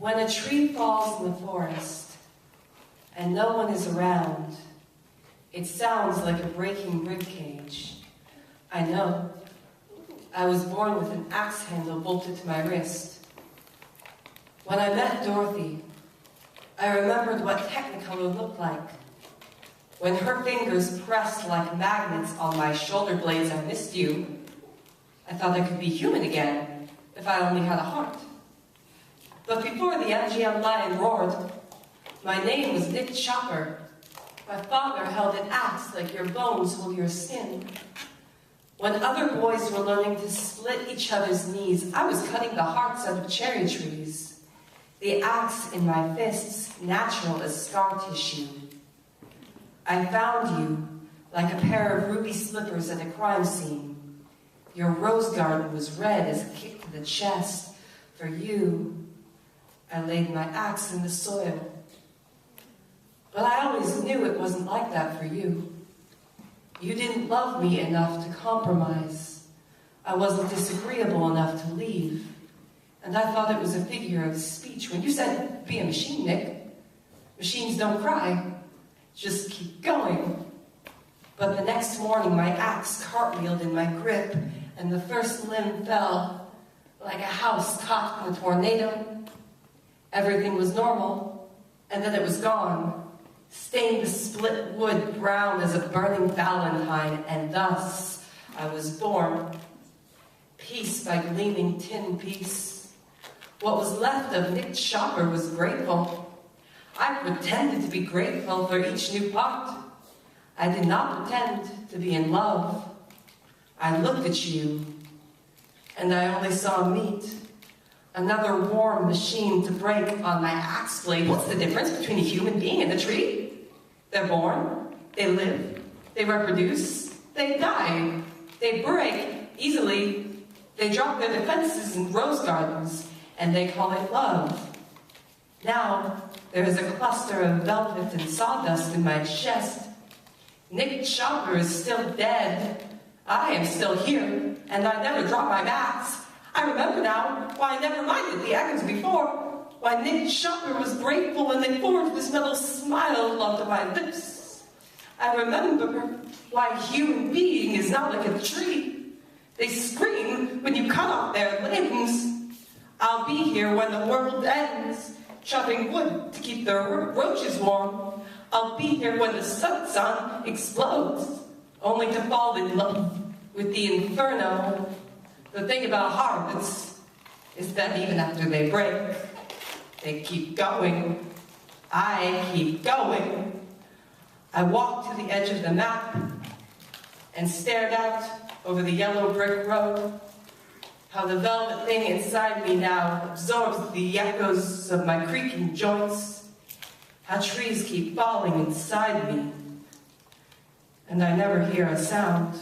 When a tree falls in the forest and no one is around, it sounds like a breaking ribcage. I know. I was born with an axe handle bolted to my wrist. When I met Dorothy, I remembered what Technicolor looked like. When her fingers pressed like magnets on my shoulder blades, I missed you. I thought I could be human again if I only had a heart. But before the MGM lion roared, my name was Nick Chopper. My father held an axe like your bones hold your skin. When other boys were learning to split each other's knees, I was cutting the hearts out of cherry trees. The axe in my fists, natural as scar tissue. I found you like a pair of ruby slippers at a crime scene. Your rose garden was red as a kick to the chest. For you, I laid my axe in the soil. But I always knew it wasn't like that for you. You didn't love me enough to compromise. I wasn't disagreeable enough to leave. And I thought it was a figure of speech when you said, be a machine, Nick. Machines don't cry. Just keep going. But the next morning, my axe cartwheeled in my grip, and the first limb fell like a house caught in a tornado. Everything was normal, and then it was gone. Stained the split wood brown as a burning valentine, and thus I was born. Piece by gleaming tin piece. What was left of Nick Chopper was grateful. I pretended to be grateful for each new part. I did not pretend to be in love. I looked at you, and I only saw meat. Another warm machine to break on my axe blade. What's the difference between a human being and a tree? They're born, they live, they reproduce, they die, they break easily, they drop their defenses in rose gardens, and they call it love. Now, there is a cluster of velvet and sawdust in my chest. Nick Chopper is still dead. I am still here, and I never dropped my axe. I remember now why I never minded the echoes before, why Nick Chopper was grateful when they forged this metal smile onto my lips. I remember why human being is not like a tree. They scream when you cut off their limbs. I'll be here when the world ends, chopping wood to keep the roaches warm. I'll be here when the sun explodes, only to fall in love with the inferno. The thing about hearts is that even after they break, they keep going. I keep going. I walked to the edge of the map and stared out over the yellow brick road. How the velvet thing inside me now absorbs the echoes of my creaking joints. How trees keep falling inside me, and I never hear a sound.